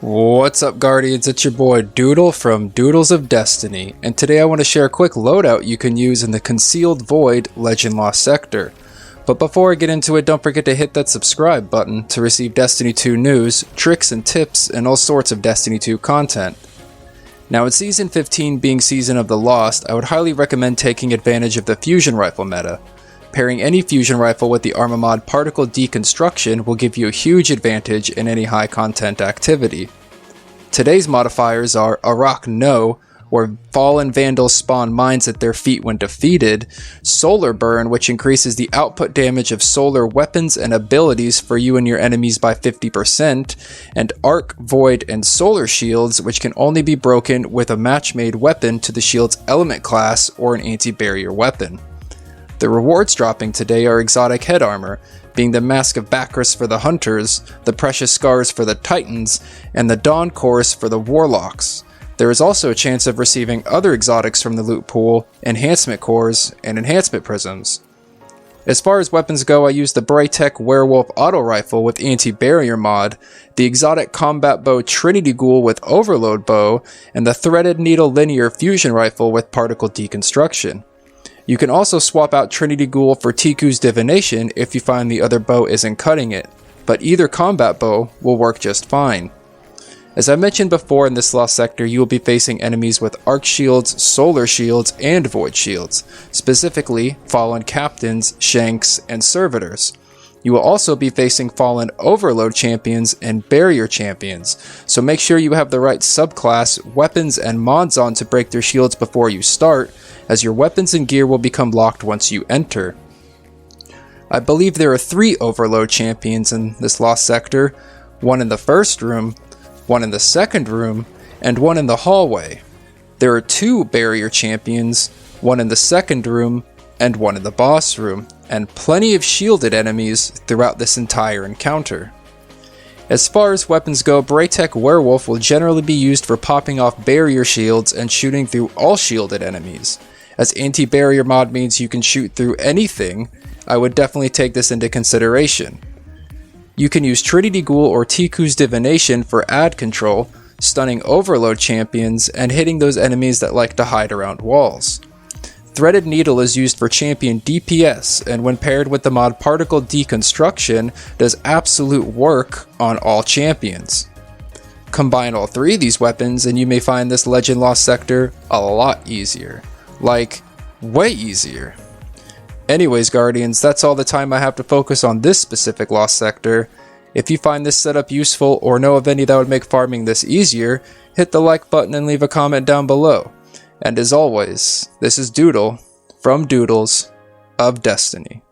What's up, Guardians? It's your boy Doodle from Doodles of Destiny, and today I want to share a quick loadout you can use in the Concealed Void Legend Lost Sector. But before I get into it, don't forget to hit that subscribe button to receive Destiny 2 news, tricks and tips, and all sorts of Destiny 2 content. Now, with Season 15 being Season of the Lost, I would highly recommend taking advantage of the Fusion Rifle meta. Pairing any fusion rifle with the armor mod Particle Deconstruction will give you a huge advantage in any high content activity. Today's modifiers are Arak No, where fallen vandals spawn mines at their feet when defeated, Solar Burn, which increases the output damage of solar weapons and abilities for you and your enemies by 50%, and Arc, Void, and Solar Shields, which can only be broken with a match-made weapon to the shield's element class or an anti-barrier weapon. The rewards dropping today are exotic head armor, being the Mask of Bacchus for the Hunters, the Precious Scars for the Titans, and the Dawn Chorus for the Warlocks. There is also a chance of receiving other exotics from the loot pool, enhancement cores, and enhancement prisms. As far as weapons go, I use the Braytech Werewolf Auto Rifle with Anti-Barrier mod, the exotic Combat Bow Trinity Ghoul with Overload Bow, and the Threaded Needle Linear Fusion Rifle with Particle Deconstruction. You can also swap out Trinity Ghoul for Tiku's Divination if you find the other bow isn't cutting it, but either combat bow will work just fine. As I mentioned before, in this Lost Sector, you will be facing enemies with Arc Shields, Solar Shields, and Void Shields, specifically Fallen Captains, Shanks, and Servitors. You will also be facing Fallen Overload Champions and Barrier Champions, so make sure you have the right subclass, weapons, and mods on to break their shields before you start, as your weapons and gear will become locked once you enter. I believe there are 3 Overload Champions in this Lost Sector, one in the first room, one in the second room, and one in the hallway. There are 2 Barrier Champions, one in the second room, and one in the boss room, and plenty of shielded enemies throughout this entire encounter. As far as weapons go, Braytech Werewolf will generally be used for popping off barrier shields and shooting through all shielded enemies. As anti-barrier mod means you can shoot through anything, I would definitely take this into consideration. You can use Trinity Ghoul or Tiku's Divination for ad control, stunning overload champions, and hitting those enemies that like to hide around walls. Threaded Needle is used for champion DPS, and when paired with the mod Particle Deconstruction, does absolute work on all champions. Combine all 3 of these weapons and you may find this Legend Lost Sector a lot easier. Like, way easier. Anyways, Guardians, that's all the time I have to focus on this specific Lost Sector. If you find this setup useful or know of any that would make farming this easier, hit the like button and leave a comment down below. And as always, this is Doodle from Doodles of Destiny.